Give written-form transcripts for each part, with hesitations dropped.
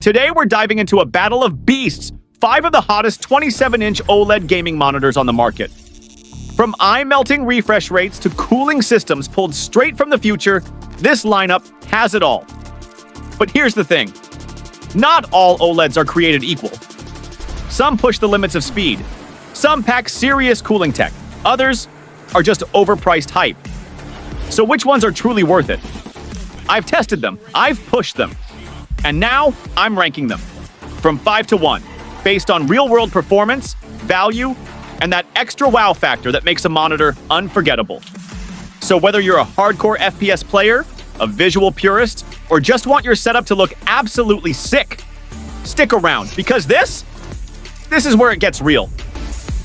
Today we're diving into a battle of beasts, 5 of the hottest 27-inch OLED gaming monitors on the market. From eye-melting refresh rates to cooling systems pulled straight from the future, this lineup has it all. But here's the thing. Not all OLEDs are created equal. Some push the limits of speed. Some pack serious cooling tech. Others are just overpriced hype. So which ones are truly worth it? I've tested them. I've pushed them. And now I'm ranking them from 5 to 1, based on real-world performance, value, and that extra wow factor that makes a monitor unforgettable. So whether you're a hardcore FPS player, a visual purist, or just want your setup to look absolutely sick, stick around, because this is where it gets real.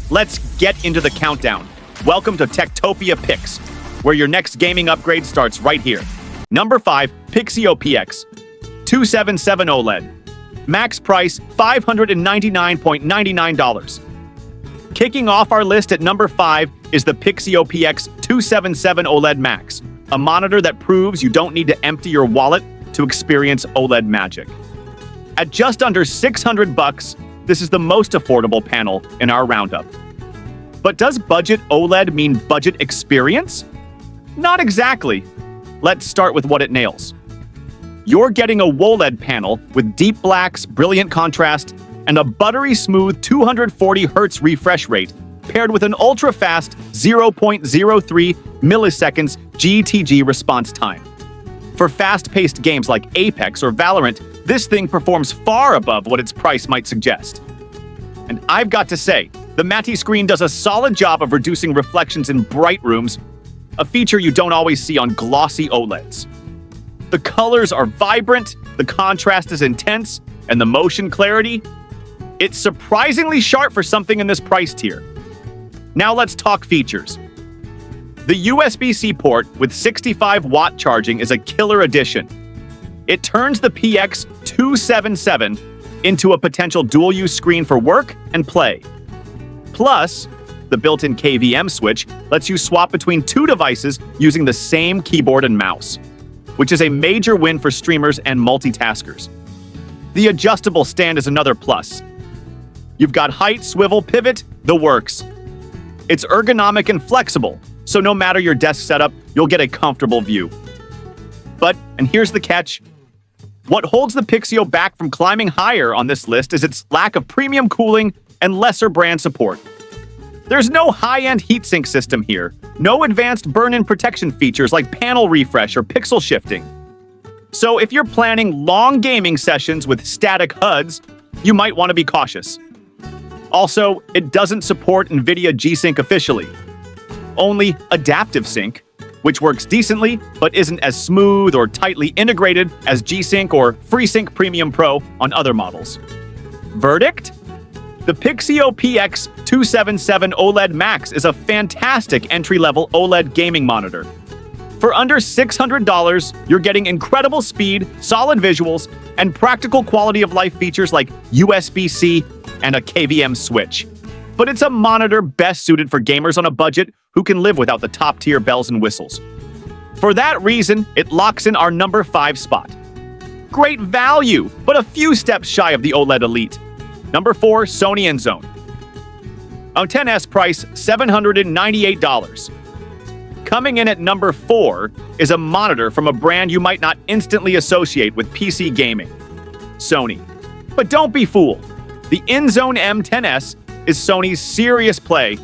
Let's get into the countdown. Welcome to TechTopia Picks, where your next gaming upgrade starts right here. Number 5, Pixio PX 277 OLED. Max price $599.99. Kicking off our list at number 5 is the Pixio PX 277 OLED Max, a monitor that proves you don't need to empty your wallet to experience OLED magic. At just under $600, this is the most affordable panel in our roundup. But does budget OLED mean budget experience? Not exactly. Let's start with what it nails. You're getting a WOLED panel with deep blacks, brilliant contrast, and a buttery smooth 240 Hz refresh rate paired with an ultra-fast 0.03 milliseconds GTG response time. For fast-paced games like Apex or Valorant, this thing performs far above what its price might suggest. And I've got to say, the matte screen does a solid job of reducing reflections in bright rooms, a feature you don't always see on glossy OLEDs. The colors are vibrant, the contrast is intense, and the motion clarity, it's surprisingly sharp for something in this price tier. Now let's talk features. The USB-C port with 65-watt charging is a killer addition. It turns the PX 277 into a potential dual-use screen for work and play. Plus, the built-in KVM switch lets you swap between 2 devices using the same keyboard and mouse, which is a major win for streamers and multitaskers. The adjustable stand is another plus. You've got height, swivel, pivot, the works. It's ergonomic and flexible, so no matter your desk setup, you'll get a comfortable view. But, and here's the catch, what holds the Pixio back from climbing higher on this list is its lack of premium cooling and lesser brand support. There's no high-end heatsink system here, no advanced burn-in protection features like panel refresh or pixel shifting. So if you're planning long gaming sessions with static HUDs, you might want to be cautious. Also, it doesn't support NVIDIA G-Sync officially. Only Adaptive Sync, which works decently but isn't as smooth or tightly integrated as G-Sync or FreeSync Premium Pro on other models. Verdict? The Pixio PX 277 OLED Max is a fantastic entry-level OLED gaming monitor. For under $600, you're getting incredible speed, solid visuals, and practical quality-of-life features like USB-C and a KVM switch. But it's a monitor best suited for gamers on a budget who can live without the top-tier bells and whistles. For that reason, it locks in our number 5 spot. Great value, but a few steps shy of the OLED Elite. Number 4, Sony INZONE. On XS price, $798. Coming in at number 4 is a monitor from a brand you might not instantly associate with PC gaming, Sony. But don't be fooled. The INZONE M10S is Sony's serious play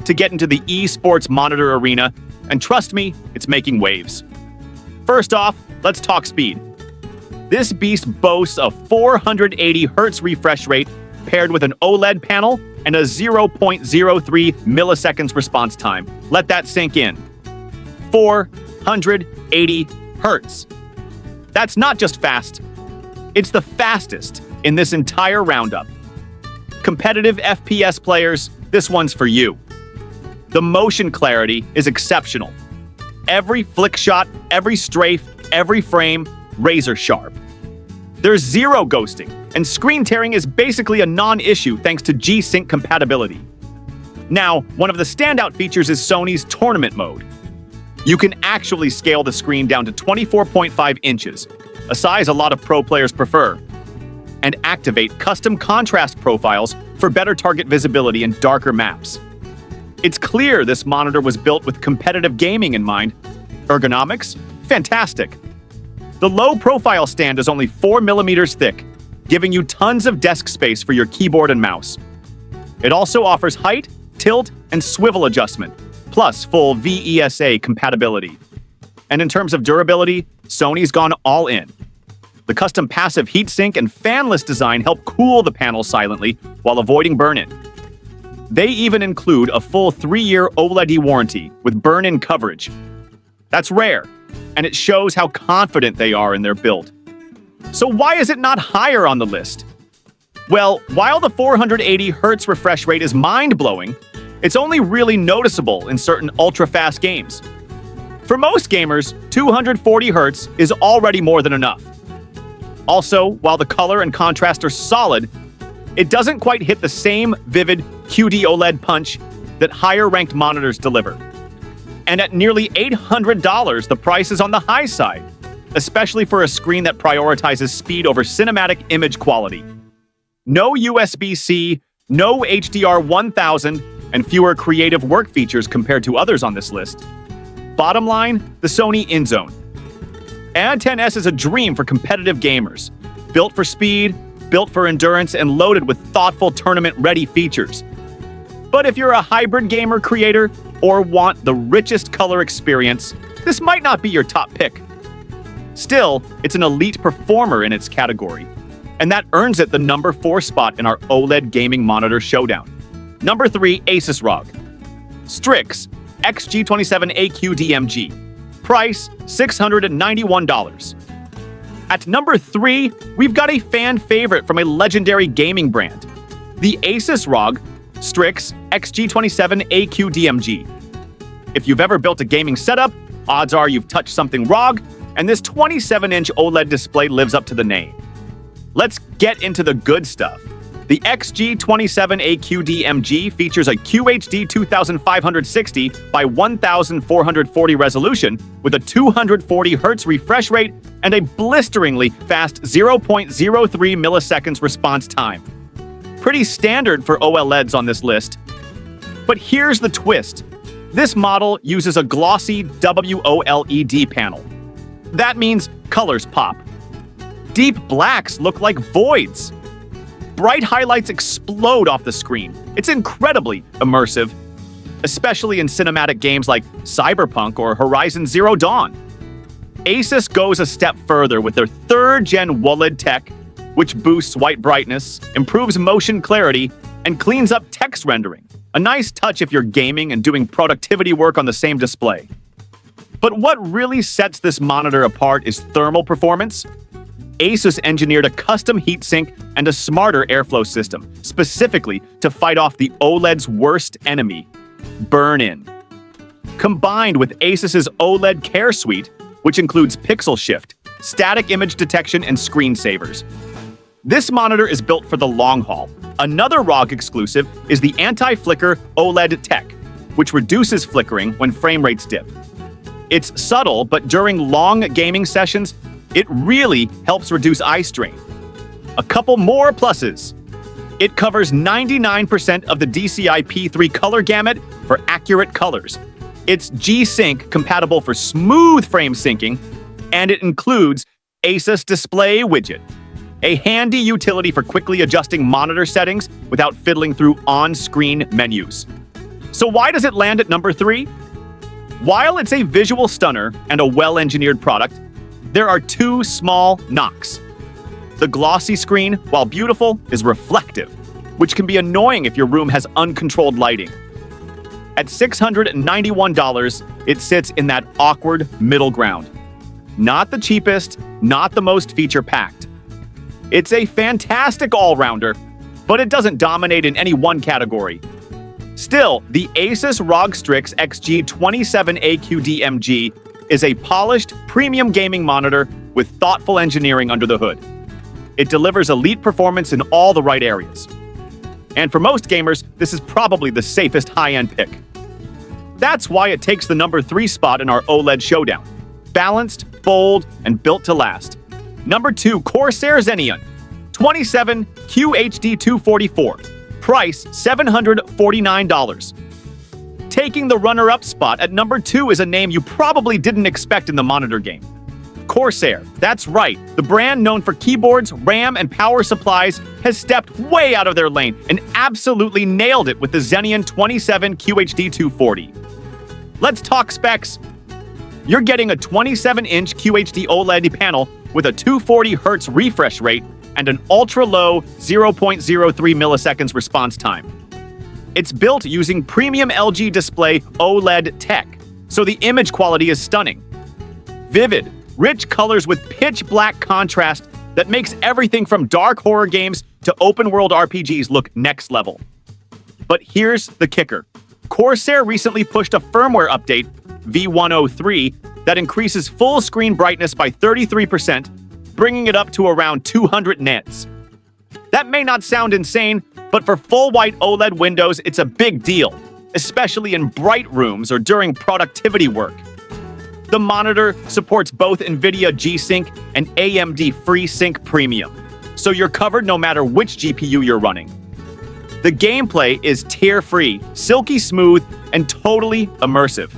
to get into the esports monitor arena, and trust me, it's making waves. First off, let's talk speed. This beast boasts a 480 Hz refresh rate paired with an OLED panel and a 0.03 milliseconds response time. Let that sink in. 480 Hz. That's not just fast, it's the fastest in this entire roundup. Competitive FPS players, this one's for you. The motion clarity is exceptional. Every flick shot, every strafe, every frame, razor sharp. There's zero ghosting, and screen tearing is basically a non-issue thanks to G-Sync compatibility. Now, one of the standout features is Sony's tournament mode. You can actually scale the screen down to 24.5 inches, a size a lot of pro players prefer. and activate custom contrast profiles for better target visibility in darker maps. It's clear this monitor was built with competitive gaming in mind. Ergonomics? Fantastic. The low-profile stand is only 4 millimeters thick, giving you tons of desk space for your keyboard and mouse. It also offers height, tilt, and swivel adjustment, plus full VESA compatibility. And in terms of durability, Sony's gone all in. The custom passive heatsink and fanless design help cool the panel silently while avoiding burn-in. They even include a full 3-year OLED warranty with burn-in coverage. That's rare, and it shows how confident they are in their build. So why is it not higher on the list? Well, while the 480 Hz refresh rate is mind-blowing, it's only really noticeable in certain ultra-fast games. For most gamers, 240 Hz is already more than enough. Also, while the color and contrast are solid, it doesn't quite hit the same vivid QD-OLED punch that higher-ranked monitors deliver. And at nearly $800, the price is on the high side, especially for a screen that prioritizes speed over cinematic image quality. No USB-C, no HDR 1000, and fewer creative work features compared to others on this list. Bottom line, the Sony INZONE. A10S is a dream for competitive gamers. Built for speed, built for endurance, and loaded with thoughtful tournament-ready features. But if you're a hybrid gamer creator or want the richest color experience, this might not be your top pick. Still, it's an elite performer in its category, and that earns it the number 4 spot in our OLED gaming monitor showdown. Number 3, ASUS ROG. Strix XG27AQ DMG. Price, $691. At number 3, we've got a fan favorite from a legendary gaming brand. The ASUS ROG Strix XG27AQ DMG. If you've ever built a gaming setup, odds are you've touched something ROG, and this 27-inch OLED display lives up to the name. Let's get into the good stuff. The XG27AQ DMG features a QHD 2560 by 1440 resolution with a 240 Hz refresh rate and a blisteringly fast 0.03 milliseconds response time. Pretty standard for OLEDs on this list. But here's the twist. This model uses a glossy WOLED panel. That means colors pop. Deep blacks look like voids. Bright highlights explode off the screen. It's incredibly immersive, especially in cinematic games like Cyberpunk or Horizon Zero Dawn. ASUS goes a step further with their 3rd-gen WOLED tech, which boosts white brightness, improves motion clarity, and cleans up text rendering. A nice touch if you're gaming and doing productivity work on the same display. But what really sets this monitor apart is thermal performance. ASUS engineered a custom heatsink and a smarter airflow system, specifically to fight off the OLED's worst enemy, burn-in. Combined with ASUS's OLED Care Suite, which includes pixel shift, static image detection, and screensavers. This monitor is built for the long haul. Another ROG exclusive is the anti-flicker OLED tech, which reduces flickering when frame rates dip. It's subtle, but during long gaming sessions, it really helps reduce eye strain. A couple more pluses. It covers 99% of the DCI P3 color gamut for accurate colors. It's G-Sync compatible for smooth frame syncing, and it includes ASUS Display Widget, a handy utility for quickly adjusting monitor settings without fiddling through on-screen menus. So why does it land at number 3? While it's a visual stunner and a well-engineered product, there are 2 small knocks. The glossy screen, while beautiful, is reflective, which can be annoying if your room has uncontrolled lighting. At $691, it sits in that awkward middle ground. Not the cheapest, not the most feature-packed. It's a fantastic all-rounder, but it doesn't dominate in any one category. Still, the ASUS ROG Strix XG27AQ DMG is a polished, premium gaming monitor with thoughtful engineering under the hood. It delivers elite performance in all the right areas. And for most gamers, this is probably the safest high-end pick. That's why it takes the number 3 spot in our OLED showdown. Balanced, bold, and built to last. Number 2, Corsair XENEON. 27 QHD 244. Price $749. Taking the runner-up spot at number 2 is a name you probably didn't expect in the monitor game. Corsair, that's right, the brand known for keyboards, RAM, and power supplies has stepped way out of their lane and absolutely nailed it with the XENEON 27 QHD 240. Let's talk specs. You're getting a 27-inch QHD OLED panel with a 240Hz refresh rate and an ultra-low 0.03 milliseconds response time. It's built using premium LG display OLED tech, so the image quality is stunning. Vivid, rich colors with pitch-black contrast that makes everything from dark horror games to open-world RPGs look next level. But here's the kicker. Corsair recently pushed a firmware update, V103, that increases full-screen brightness by 33%, bringing it up to around 200 nits. That may not sound insane, but for full-white OLED windows, it's a big deal, especially in bright rooms or during productivity work. The monitor supports both NVIDIA G-Sync and AMD FreeSync Premium, so you're covered no matter which GPU you're running. The gameplay is tear-free, silky smooth, and totally immersive.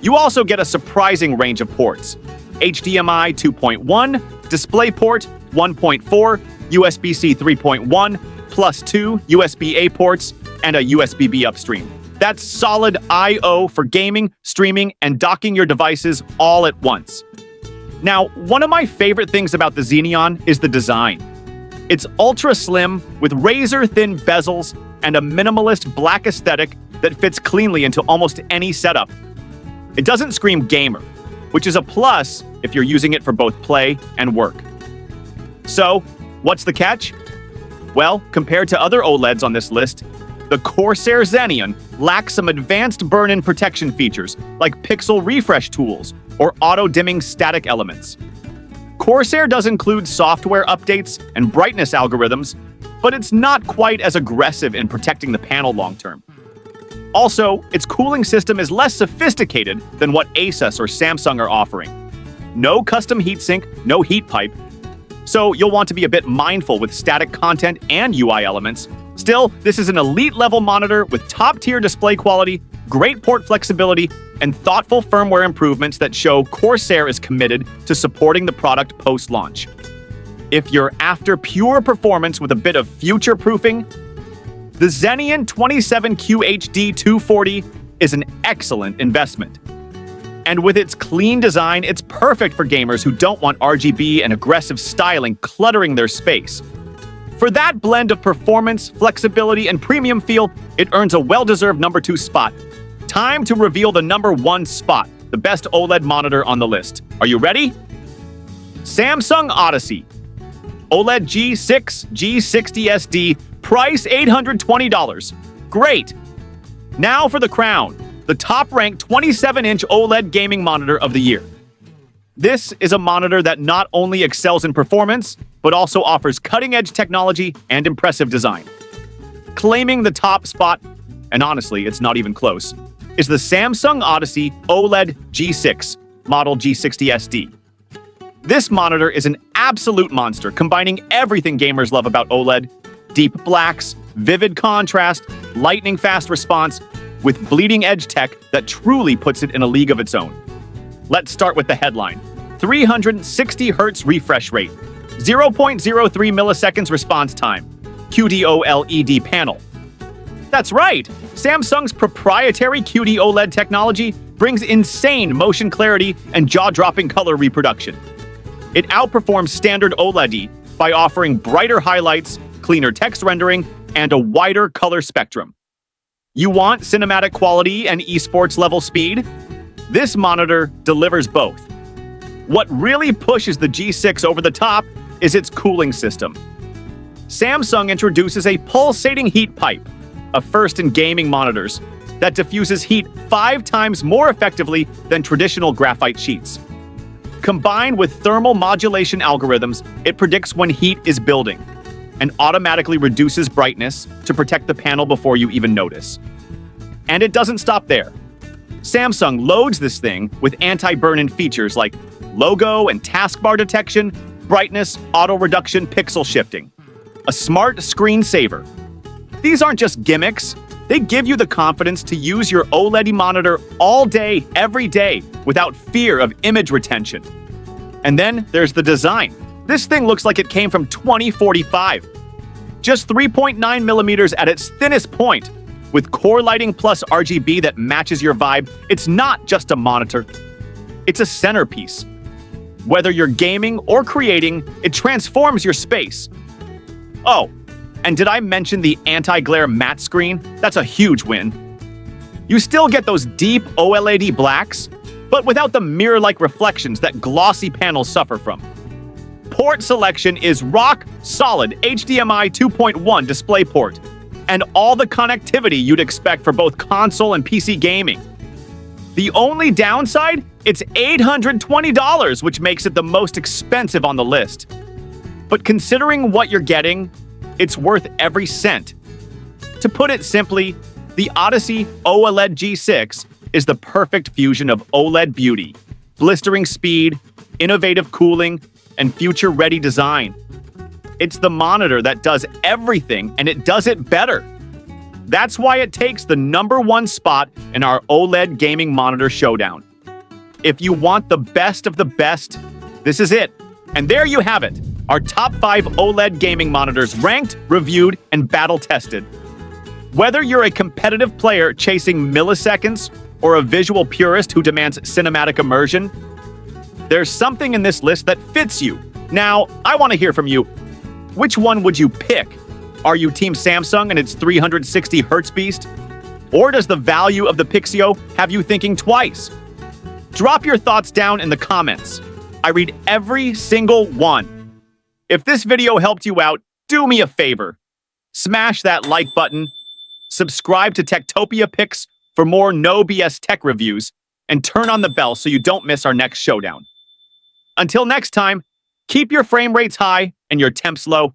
You also get a surprising range of ports: HDMI 2.1, DisplayPort 1.4, USB-C 3.1, plus 2 USB-A ports, and a USB-B upstream. That's solid I/O for gaming, streaming, and docking your devices all at once. Now, one of my favorite things about the XENEON is the design. It's ultra slim with razor-thin bezels and a minimalist black aesthetic that fits cleanly into almost any setup. It doesn't scream gamer, which is a plus if you're using it for both play and work. So, what's the catch? Well, compared to other OLEDs on this list, the Corsair XENEON lacks some advanced burn-in protection features like pixel refresh tools or auto-dimming static elements. Corsair does include software updates and brightness algorithms, but it's not quite as aggressive in protecting the panel long-term. Also, its cooling system is less sophisticated than what ASUS or Samsung are offering. No custom heatsink, no heat pipe, so you'll want to be a bit mindful with static content and UI elements. Still, this is an elite-level monitor with top-tier display quality, great port flexibility, and thoughtful firmware improvements that show Corsair is committed to supporting the product post-launch. If you're after pure performance with a bit of future-proofing, the XENEON 27 QHD 240 is an excellent investment. And with its clean design, it's perfect for gamers who don't want RGB and aggressive styling cluttering their space. For that blend of performance, flexibility, and premium feel, it earns a well-deserved number 2 spot. Time to reveal the number 1 spot, the best OLED monitor on the list. Are you ready? Samsung ODYSSEY. OLED G6 G60 SD, price $820. Great! Now for the crown, the top-ranked 27-inch OLED gaming monitor of the year. This is a monitor that not only excels in performance, but also offers cutting-edge technology and impressive design. Claiming the top spot, and honestly, it's not even close, is the Samsung ODYSSEY OLED G6, model G60 SD. This monitor is an absolute monster, combining everything gamers love about OLED: deep blacks, vivid contrast, lightning-fast response, with bleeding-edge tech that truly puts it in a league of its own. Let's start with the headline: 360 Hz refresh rate, 0.03 milliseconds response time, QD-OLED panel. That's right! Samsung's proprietary QD-OLED technology brings insane motion clarity and jaw-dropping color reproduction. It outperforms standard OLED by offering brighter highlights, cleaner text rendering, and a wider color spectrum. You want cinematic quality and esports level speed? This monitor delivers both. What really pushes the G6 over the top is its cooling system. Samsung introduces a pulsating heat pipe, a first in gaming monitors, that diffuses heat 5 times more effectively than traditional graphite sheets. Combined with thermal modulation algorithms, it predicts when heat is building and automatically reduces brightness to protect the panel before you even notice. And it doesn't stop there. Samsung loads this thing with anti-burn-in features like logo and taskbar detection, brightness, auto reduction, pixel shifting. a smart screensaver. These aren't just gimmicks. They give you the confidence to use your OLED monitor all day, every day, without fear of image retention. And then there's the design. This thing looks like it came from 2045. Just 3.9 millimeters at its thinnest point, with core lighting plus RGB that matches your vibe. It's not just a monitor. It's a centerpiece. Whether you're gaming or creating, it transforms your space. Oh, and did I mention the anti-glare matte screen? That's a huge win. You still get those deep OLED blacks, but without the mirror-like reflections that glossy panels suffer from. Port selection is rock solid HDMI 2.1 DisplayPort, and all the connectivity you'd expect for both console and PC gaming. The only downside? It's $820, which makes it the most expensive on the list. But considering what you're getting, it's worth every cent. To put it simply, the ODYSSEY OLED G6 is the perfect fusion of OLED beauty, blistering speed, innovative cooling, and future-ready design. It's the monitor that does everything, and it does it better. That's why it takes the #1 spot in our OLED gaming monitor showdown. If you want the best of the best, this is it. And there you have it, our top 5 OLED gaming monitors ranked, reviewed, and battle-tested. Whether you're a competitive player chasing milliseconds or a visual purist who demands cinematic immersion, there's something in this list that fits you. Now, I want to hear from you. Which one would you pick? Are you Team Samsung and its 360 Hz beast? Or does the value of the Pixio have you thinking twice? Drop your thoughts down in the comments. I read every single one. If this video helped you out, do me a favor. Smash that like button, subscribe to TechTopia Picks for more no BS tech reviews, and turn on the bell so you don't miss our next showdown. Until next time, keep your frame rates high and your temps low.